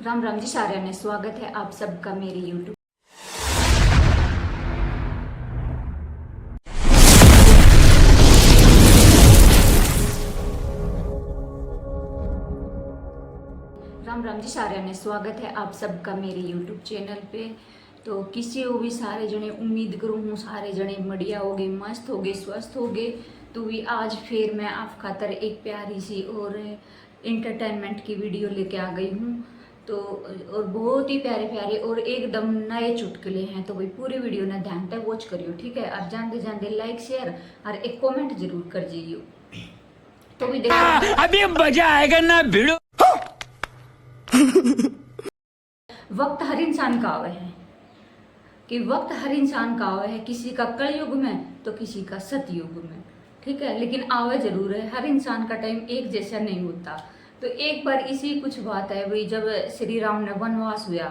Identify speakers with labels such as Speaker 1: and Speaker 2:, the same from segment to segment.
Speaker 1: राम राम जी साਰਿਆਂ ने स्वागत है आप सबका मेरे YouTube। राम राम जी साਰਿਆਂ ने स्वागत है आप सबका मेरे YouTube चैनल पे। तो किसी को भी सारे जने उम्मीद करूँ हूँ सारे जने बढ़िया हो गए, मस्त हो गए, स्वस्थ हो गए। तो भी आज फिर मैं आप खातर एक प्यारी सी और इंटरटेनमेंट की वीडियो लेके आ गई हूँ। तो और बहुत ही प्यारे प्यारे और एकदम नए चुटकुले हैं। तो भाई पूरी वीडियो ना ध्यान तक वॉच करियो, ठीक है। और जानते जानते लाइक शेयर और एक कमेंट जरूर कर दीजिए। तो भी देखो
Speaker 2: अभी मजा आएगा ना भिड़ो।
Speaker 1: वक्त हर इंसान का आवे है कि वक्त हर इंसान का आवे है, किसी का कलयुग में तो किसी का सतयुग में, ठीक है। लेकिन आवे जरूर है, हर इंसान का टाइम एक जैसा नहीं होता। तो एक बार इसी कुछ बात है भाई, जब श्री राम ने वनवास हुआ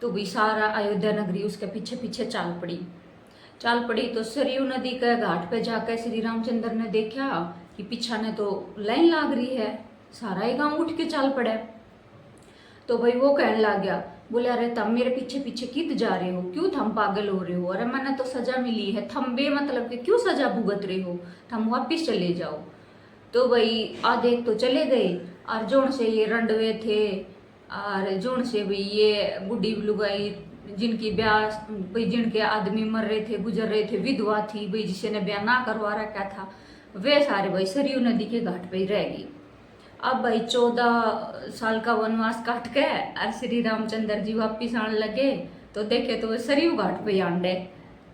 Speaker 1: तो भाई सारा अयोध्या नगरी उसके पीछे पीछे चाल पड़ी। तो सरयू नदी के घाट पे जाकर श्री रामचंद्र ने देखा कि पीछा ने तो लाइन लाग रही है, सारा ही गांव उठ के चाल पड़ा। तो भाई वो कहने लग गया, बोले अरे तुम मेरे पीछे पीछे कित जा रहे हो, क्यों थम पागल हो रहे हो, अरे मैंने तो सजा मिली है, थम बे मतलब कि क्यों सजा भुगत रहे हो, थम वापिस चले जाओ। तो भाई आधे तो चले गए और जोन से ये रंडवे थे और जोन से भाई ये बुढ़ी लुगाई जिनकी ब्याह भाई जिनके आदमी मर रहे थे, गुजर रहे थे, विधवा थी भाई जिसे ने ब्याह ना करवा रखा था, वे सारे भाई सरयू नदी के घाट पे ही रह गए। अब भाई 14 साल का वनवास काट के और श्री रामचंद्र जी वापिस आने लगे तो देखे तो सरयू घाट पे आंडे।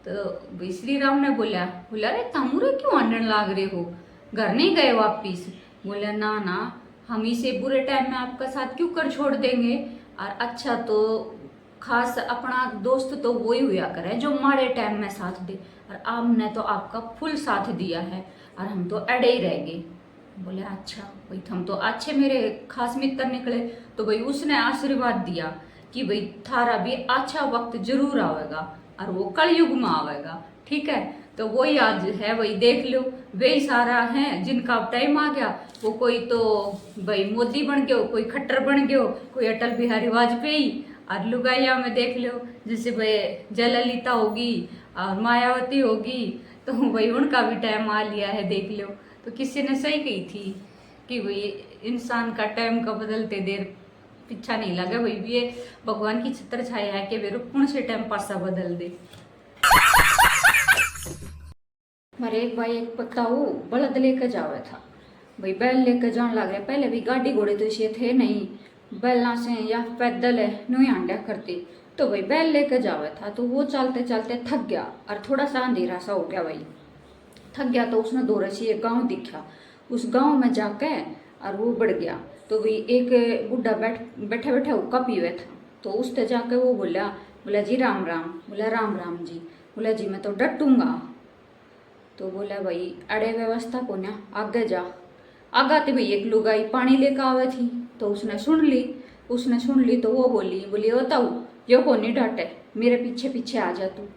Speaker 1: तो भाई श्री राम ने बोला अरे तमुरे क्यों आंडन लाग रहे हो, घर नहीं गए वापिस। बोले ना हम इसे बुरे टाइम में आपका साथ क्यों कर छोड़ देंगे, और अच्छा तो खास अपना दोस्त तो वही हुआ करे जो माड़े टाइम में साथ दे, और आपने तो आपका फुल साथ दिया है और हम तो अड़े ही रह गए। बोले अच्छा भाई हम तो अच्छे मेरे खास मित्र निकले। तो भाई उसने आशीर्वाद दिया कि भाई थारा भी अच्छा वक्त जरूर आवेगा और वो कलयुग में आवेगा, ठीक है। तो वही आज है, वही देख लो वही सारा है जिनका टाइम आ गया। वो कोई तो भाई मोदी बन गयो, कोई खट्टर बन गयो, कोई अटल बिहारी वाजपेयी, और लुगाइया में देख लो जैसे भाई जयललिता होगी और मायावती होगी, तो भाई उनका भी टाइम आ लिया है, देख लो। तो किसी ने सही कही थी कि भाई इंसान का टाइम का बदलते देर पीछा नहीं लगा, भाई ये भगवान की छत्र छाया है कि वे कौन से टाइम पासा बदल दे। हमारे एक भाई एक पताऊ बलद लेकर जावे था, भाई बैल लेकर जाने लग रहे। पहले भी गाड़ी घोड़े तो इसे थे नहीं, बैला से या पैदल है नहीं आंडा करते। तो भाई बैल लेकर जावे था, तो वो चलते चलते थक गया और थोड़ा सा अंधेरा सा हो गया। भाई थक गया तो उसने दौरे से एक गाँव दिखा, उस गाँव में जाके और वो बढ़ गया। तो भाई एक बुढ़ा बैठा बैठा हुक्का पीवे था, तो उससे जाके वो बोला जी राम राम। बोला राम राम जी। बोला जी मैं तो डटूंगा। तो बोला भाई अड़े व्यवस्था को ना आगे जा। आगा तो भाई एक लुगाई पानी लेकर आवे थी, तो उसने सुन ली तो वो बोली ओ ताऊ यो को नहीं डांटे, मेरे पीछे पीछे आ जा तू।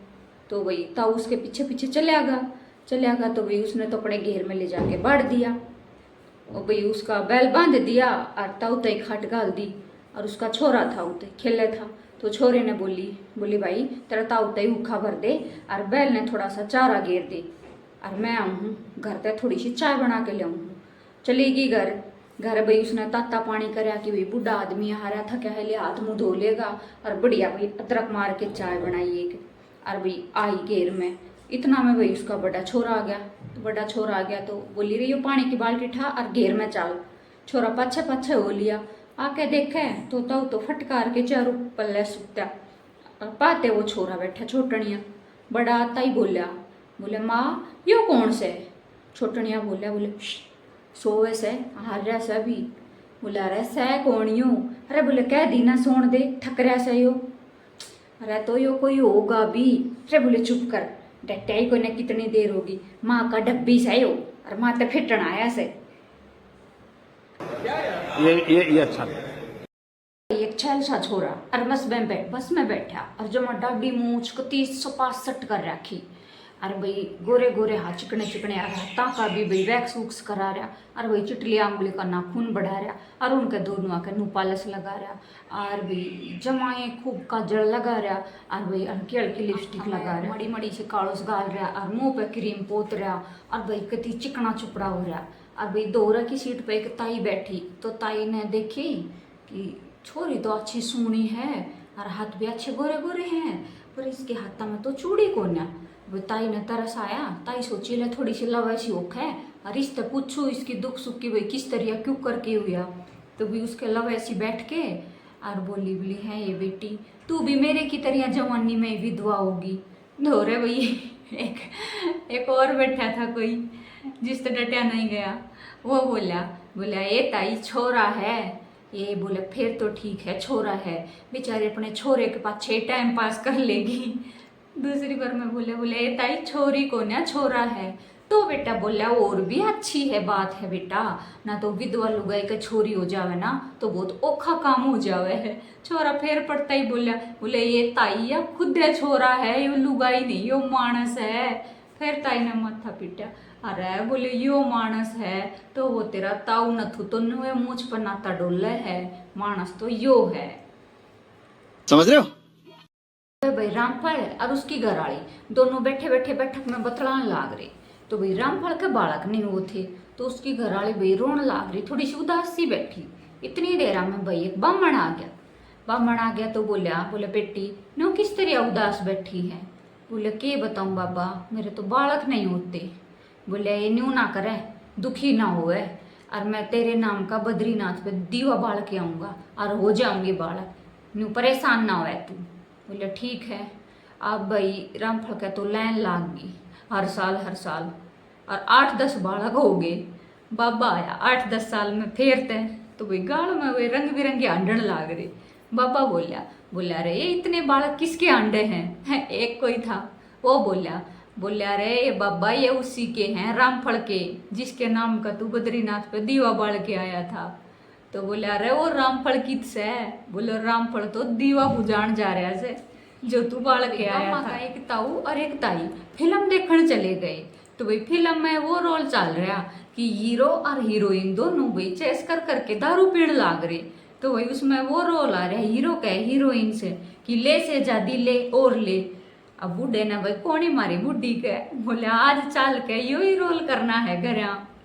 Speaker 1: तो भाई ताऊ उसके पीछे पीछे चले आगा। तो भाई उसने तो अपने घेर में ले जाके बांध दिया और भाई उसका बैल बांध दिया और ताऊ तय खाट गाल दी। और उसका छोरा था उते खेले था, तो छोरे ने बोली भाई तेरा ताऊ तय उखा भर दे और बैल ने थोड़ा सा चारा घेर दे, और मैं आऊँ हूँ घर पे थोड़ी सी चाय बना के ले आऊँ। चलेगी घर भाई उसने ताता पानी कराया कि भाई बुढ़ा आदमी आ रहा था क्या है, ले हाथ मुँह धो लेगा, और बढ़िया भाई अदरक मार के चाय बनाई एक। और भाई आई घेर में, इतना में भाई उसका बड़ा छोरा आ गया। तो बोली रही हो पानी की बाल्टी ठा और घेर में चाल। छोरा पाछे पाछे हो लिया, आके देखे तो ताऊ तो फटकार के चारों पल्ले सुत्या, और पाते वो छोरा बैठा छोटनिया। बड़ा आता ही बोले माँ यो कौन से। छोटनिया बोले सोवे से हार रहा से भी। बोला अरे सह कौन यूँ, अरे बोले कह दी ना सोन दे थक रहा से यो। अरे तो यो कोई होगा भी। अरे बोले चुप कर, डटे ही को ने कितनी देर होगी, माँ का डब्बी से हो और माँ तो फिटन आया से।
Speaker 2: ये अच्छा
Speaker 1: एक छैल सा छोरा और बस में बैठा और जो मैं डाडी मूछ को 30 सपाट कर रखी अरे भाई गोरे गोरे हाथ चिकने चिकने आ रहा ताका भी भाई वैक्स वूक्स करा रहा। और भाई चिटली आंगली का नाखून बढ़ा रहा। और उनके दोनों आके नु पालस लगा रहा। और भाई जमाए खूब काजल लगा रहा। और भाई हल्की हल्की लिपस्टिक लगा रहा, मड़ी मड़ी से कालोस गाल रहा। और मुंह पे क्रीम पोत रहा। और भाई कति चिकना चुपड़ा हो रहा। और भाई दोरा की सीट पे एक ताई बैठी, तो ताई ने देखी कि छोरी तो अच्छी सूनी है और हाथ भी अच्छे गोरे गोरे हैं, पर इसके हाथ में तो चूड़ी कौन है। वो ताई ने तरस आया। ताई सोची ले थोड़ी सी लव ऐसी ओख है और इससे पूछू इसकी दुख सुख की भाई किस तरह क्यों करके हुआ। तो भी उसके लव ऐसी बैठ के और बोली बोली है ये बेटी तू भी मेरे की तरह जवानी में विधवा होगी। धोरे भाई एक और बैठा था कोई जिससे डटा नहीं गया। वो बोला ये ताई छोरा है। ये बोले फिर तो ठीक है छोरा है, बेचारे अपने छोरे के पास 6 टाइम पास कर लेगी। दूसरी बार में बोले ये ताई छोरी को ना छोरा है। तो बेटा बोला और भी अच्छी है बात है बेटा, ना तो विधवा लुगाई का छोरी हो जावे ना तो बहुत औखा काम हो जावे है। छोरा फेर पड़ता ही बोले ये ताई या खुद है छोरा है, ये लुगाई नहीं यो मानस है। फिर ताई ने माथा पीटा। अरे बोले यो मानस है तो वो तेरा ताऊ नथु तो नुए मूछ पर नाता डोले है, मानस तो यो है।
Speaker 2: समझ रहे हो?
Speaker 1: भाई रामफल और उसकी घराड़ी दोनों बैठे बैठे बैठक में बतलान लाग रहे। तो भाई रामफल के बालक नहीं वो थे, तो उसकी घराड़ी भाई रोन लाग रही, थोड़ी सी उदास सी बैठी। इतनी देर में भाई एक बामण आ गया। तो बोले बेटी नो किस तरह उदास बैठी है। बोले के बताऊं बाबा मेरे तो बालक नहीं होते। बोले ये न्यू ना करे दुखी ना होए, और मैं तेरे नाम का बद्रीनाथ पे दीवा बाल के आऊँगा और हो जाऊंगी बालक, न्यू परेशान ना होए तू। बोले ठीक है। अब भाई रामफल का तो लाइन लाग गई हर साल और 8-10 बालक हो गए। बाबा आया 8-10 साल में फेरते तो भाई गाड़ में वे रंग बिरंगे अंडन लाग रहे। बाबा बोला अरे ये इतने बालक किसके अंडे हैं? एक कोई था वो बोला अरे ये बाबा ये उसी के हैं रामफल के, जिसके नाम का तू बद्रीनाथ पे दीवा बाल के आया था। तो बोले अरे वो रामफल किससे है? बोले रामफल तो दीवा बुझान जा रहा से जो तू बाल के आया था। एक ताऊ और एक ताई फिल्म देखने चले गए। तो भाई फिल्म में वो रोल चल रहा कि हीरो और हीरोइन दोनों भाई चेस कर करके दारू पीण लाग रहे। तो भाई उसमें वो रोल आ रहा है हीरो का हीरोइन से कि ले से जादी ले और ले। अब बूढ़े ने भाई कौन ही मारी बुढ़ी के, बोले आज चाल के यो ही रोल करना है घर।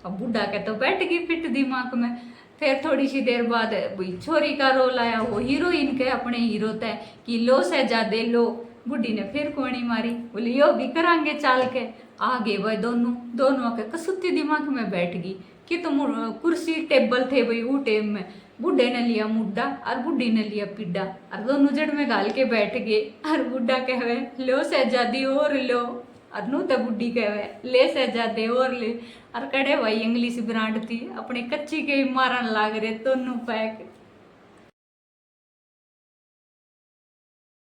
Speaker 1: अब बूढ़ा के तो बैठ गई फिट दिमाग में। फिर थोड़ी सी देर बाद भाई छोरी का रोल आया, वो हीरोइन के अपने हीरो तय कि लो शहजादे लो। बुढ़ी ने फिर कोनी मारी, बोली यो भी करांगे चाल के। आगे वह दोनों के कसुती दिमाग में बैठ गई कि तुम कुर्सी टेबल थे भाई वो टेम में बूढ़े ने लिया मुड्डा और बुढ़ी ने लिया पिड्डा और दोनों जड़ में गाल के बैठ गए। और बुढ़ा कहवे लो शहजादी और लो, और नू तो बुढ़ी कहवे ले शहजादे और ले। और कड़े भाई इंग्लिश ब्रांड थी अपनी कच्ची के मारन लाग रहे दोनों पैक।